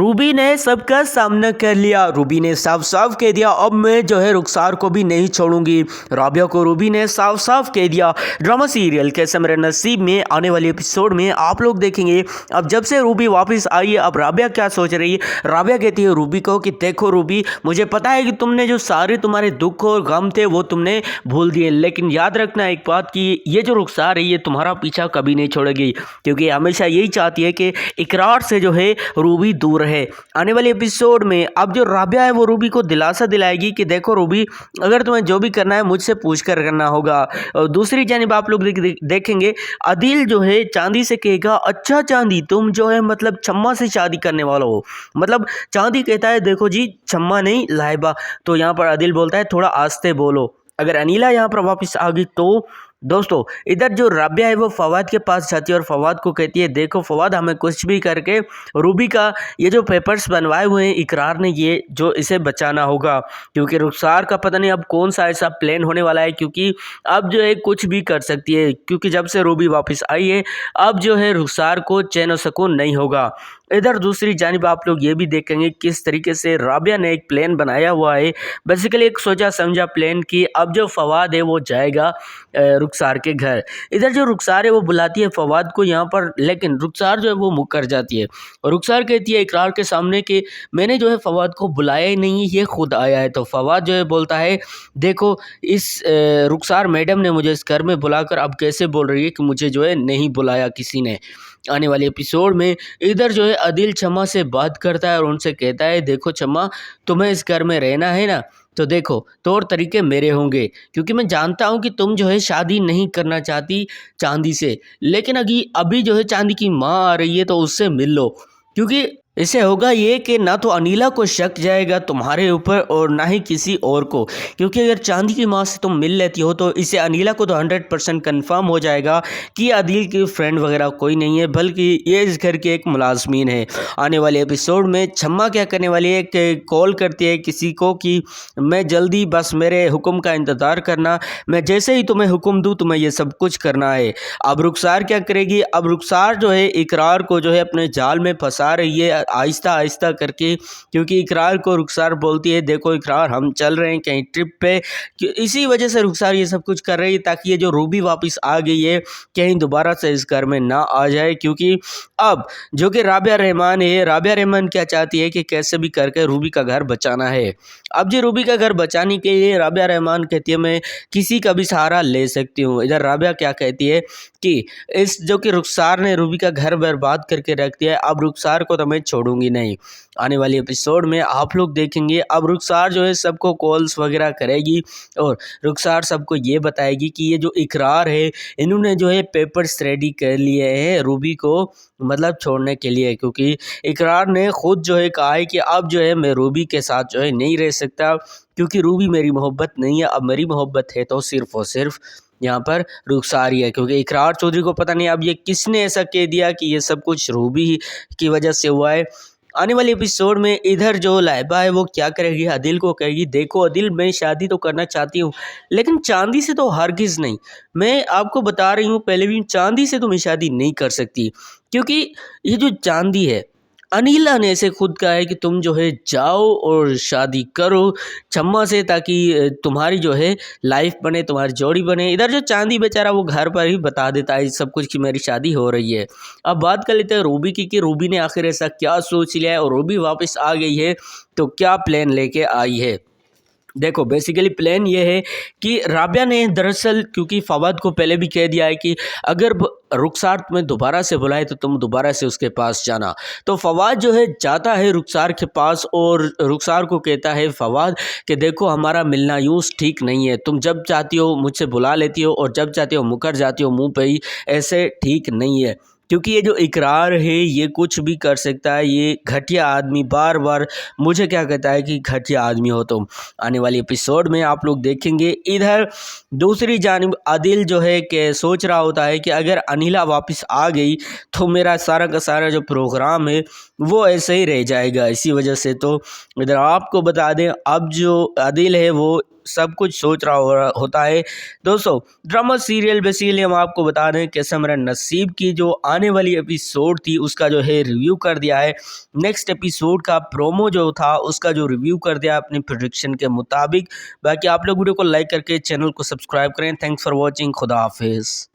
Ruby ने सबका सामना कर लिया। रूबी ने साफ साफ कह दिया अब मैं जो है रुखसार को भी नहीं छोड़ूंगी। राबिया को रूबी ने साफ साफ कह दिया। ड्रामा सीरियल कैसे मेरे नसीब में आने वाले एपिसोड में आप लोग देखेंगे। अब जब से रूबी वापस आई है, अब राबिया क्या सोच रही है। राबिया कहती है रूबी को कि देखो रूबी, मुझे पता है कि तुमने जो सारे तुम्हारे दुख और गम थे वो तुमने भूल दिए, लेकिन याद रखना एक बात कि ये जो रुखसार है ये तुम्हारा पीछा कभी नहीं छोड़ेगी, क्योंकि हमेशा यही चाहती है कि इकरार से जो है रूबी दूर है। आने वाले एपिसोड में अब जो राबिया है वो रूबी को दिलासा दिलाएगी कि देखो रूबी, अगर तुम्हें जो भी करना है मुझसे पूछ कर करना होगा। और दूसरी जानिब आप लोग देखेंगे आदिल जो है चांदी से कहेगा अच्छा चांदी तुम जो है मतलब छम्मा से शादी करने वाला हो। मतलब चांदी कहता है देखो जी छम्मा नहीं लाइबा। तो यहाँ पर आदिल बोलता है थोड़ा आस्ते बोलो। अगर अनीला यहाँ पर वापस आ गई तो दोस्तों इधर जो राबिया है वो फवाद के पास जाती है और फवाद को कहती है देखो फवाद, हमें कुछ भी करके रूबी का ये जो पेपर्स बनवाए हुए हैं इकरार ने ये जो इसे बचाना होगा, क्योंकि रुखसार का पता नहीं अब कौन सा ऐसा प्लान होने वाला है, क्योंकि अब जो है कुछ भी कर सकती है, क्योंकि जब से रूबी वापस आई है अब जो है रुखसार को चैन और सुकून नहीं होगा। इधर दूसरी जानिब आप लोग ये भी देखेंगे किस तरीके से राबिया ने एक प्लान बनाया हुआ है, बेसिकली एक सोचा समझा प्लान कि अब जो फवाद है वो जाएगा रुखसार के घर। इधर जो रुखसार है वो बुलाती है फवाद को यहाँ पर, लेकिन रुखसार जो है वो मुकर जाती है और रुखसार कहती है इकरार के सामने कि मैंने जो है फवाद को बुलाया ही नहीं, ये खुद आया है। तो फवाद जो है बोलता है देखो इस रुखसार मैडम ने मुझे इस घर में बुलाकर अब कैसे बोल रही है कि मुझे जो है नहीं बुलाया किसी ने। आने वाले एपिसोड में इधर जो है आदिल छम्मा से बात करता है और उनसे कहता है देखो छम्मा, तुम्हें इस घर में रहना है ना, तो देखो तौर तरीके मेरे होंगे, क्योंकि मैं जानता हूँ कि तुम जो है शादी नहीं करना चाहती चांदी से, लेकिन अभी जो है चांदी की माँ आ रही है तो उससे मिल लो, क्योंकि इससे होगा ये कि ना तो अनीला को शक जाएगा तुम्हारे ऊपर और ना ही किसी और को, क्योंकि अगर चांदी की माँ से तुम मिल लेती हो तो इससे अनीला को तो 100% कन्फर्म हो जाएगा कि आदिल की फ्रेंड वगैरह कोई नहीं है, बल्कि ये इस घर की एक मुलाजमीन है। आने वाले एपिसोड में छम्मा क्या करने वाली है कि कॉल करती है किसी को कि मैं जल्दी, बस मेरे हुक्म का इंतज़ार करना, मैं जैसे ही तुम्हें हुक्म दूँ तुम्हें ये सब कुछ करना है। अब रुखसार क्या करेगी, अब रुखसार जो है इकरार को जो है अपने जाल में फंसा रही है आहिस्ता आहिस्ता करके, क्योंकि इकरार को रुखसार बोलती है देखो इकरार हम चल रहे हैं कहीं ट्रिप पे, इसी वजह से रुखसार ये सब कुछ कर रही है ताकि ये जो रूबी वापस आ गई है कहीं दोबारा से इस घर में ना आ जाए। क्योंकि अब जो कि राबिया रहमान है, राबिया रहमान क्या चाहती है कि कैसे भी करके रूबी का घर बचाना है। अब जो रूबी का घर बचाने के लिए राबिया रहमान कहती है मैं किसी का भी सहारा ले सकती हूँ। इधर राबिया क्या कहती है कि इस जो कि रुखसार ने रूबी का घर बर्बाद करके रख दिया है, अब रुखसार को तो मैं छोड़ूंगी नहीं। आने वाली एपिसोड में आप लोग देखेंगे अब रुखसार जो है सबको कॉल्स वगैरह करेगी और रुखसार सबको ये बताएगी कि ये जो इकरार है इन्होंने जो है पेपर्स रेडी कर लिए हैं रूबी को मतलब छोड़ने के लिए, क्योंकि इकरार ने खुद जो है कहा है कि अब जो है मैं रूबी के साथ जो है नहीं रह सकता, क्योंकि रूबी मेरी मोहब्बत नहीं है, अब मेरी मोहब्बत है तो सिर्फ और सिर्फ यहाँ पर रुखसार ही है। क्योंकि इकरार चौधरी को पता नहीं अब ये किसने ऐसा कह दिया कि ये सब कुछ रूबी की वजह से हुआ है। आने वाले एपिसोड में इधर जो लाइबा है वो क्या करेगी, आदिल को कहेगी देखो आदिल मैं शादी तो करना चाहती हूँ लेकिन चांदी से तो हरगिज़ नहीं, मैं आपको बता रही हूँ पहले भी, चांदी से तो मैं शादी नहीं कर सकती, क्योंकि ये जो चांदी है अनीला ने ऐसे खुद कहा है कि तुम जो है जाओ और शादी करो छम्मा से ताकि तुम्हारी जो है लाइफ बने, तुम्हारी जोड़ी बने। इधर जो चांदी बेचारा वो घर पर ही बता देता है सब कुछ कि मेरी शादी हो रही है। अब बात कर लेते हैं रूबी की कि रूबी ने आखिर ऐसा क्या सोच लिया है और रूबी वापस आ गई है तो क्या प्लान लेके आई है। देखो बेसिकली प्लान ये है कि राबिया ने दरअसल, क्योंकि फवाद को पहले भी कह दिया है कि अगर रुखसार तुम्हें दोबारा से बुलाए तो तुम दोबारा से उसके पास जाना, तो फवाद जो है जाता है रुखसार के पास और रुखसार को कहता है फवाद कि देखो हमारा मिलना यूँ ठीक नहीं है, तुम जब चाहती हो मुझसे बुला लेती हो और जब चाहती हो मुकर जाती हो मुँह पे ही, ऐसे ठीक नहीं है, क्योंकि ये जो इकरार है ये कुछ भी कर सकता है, ये घटिया आदमी बार बार मुझे क्या कहता है कि घटिया आदमी हो तुम। आने वाली एपिसोड में आप लोग देखेंगे इधर दूसरी जानिब आदिल जो है कि सोच रहा होता है कि अगर अनीला वापस आ गई तो मेरा सारा का सारा जो प्रोग्राम है वो ऐसे ही रह जाएगा। इसी वजह से तो इधर आपको बता दें अब जो आदिल है वो सब कुछ सोच रहा होता है। दोस्तों ड्रामा सीरियल बेसिकली हम आपको बता दें कि सिमरन नसीब की जो आने वाली एपिसोड थी उसका जो है रिव्यू कर दिया है। नेक्स्ट एपिसोड का प्रोमो जो था उसका जो रिव्यू कर दिया अपनी प्रेडिक्शन के मुताबिक। बाकी आप लोग वीडियो को लाइक करके चैनल को सब्सक्राइब करें। Thanks for watching. खुदा हाफिज़।